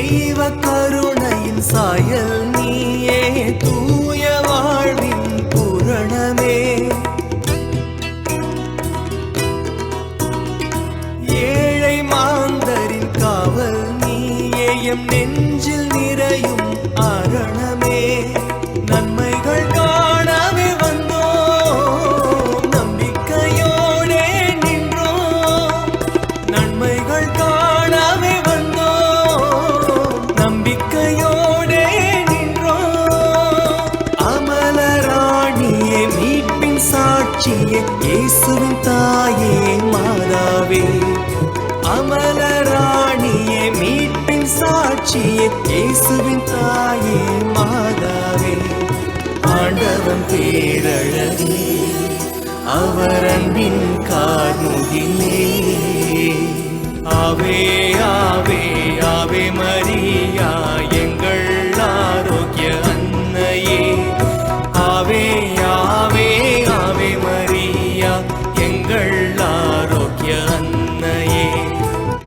தெய்வ கருணையின் சாயல் நீயே, தூய வாழ்வின் பூரணமே. ஏழை மாந்தரின் காவல் நீயே, எம் நெஞ்சில் நிறையும் அரணமே. நன்மைகள் காணவே வந்தோம், நம்பிக்கையோடே நின்றோம். நன்மைகள் காணவே வந்தோம், நம்பிக்கையோடே நின்றோம். அமலராணியே, மீட்பின் சாட்சியே, இயேசுவின் தாயே மாதாவே. அமலராணியே, மீட்பின் சாட்சியே, இயேசுவின் தாயே மாதாவே. ஆண்டவன் பேரழகே, அவர் அன்பின் கார்முகிலே. ஆவே ஆவே ஆவே மரியா.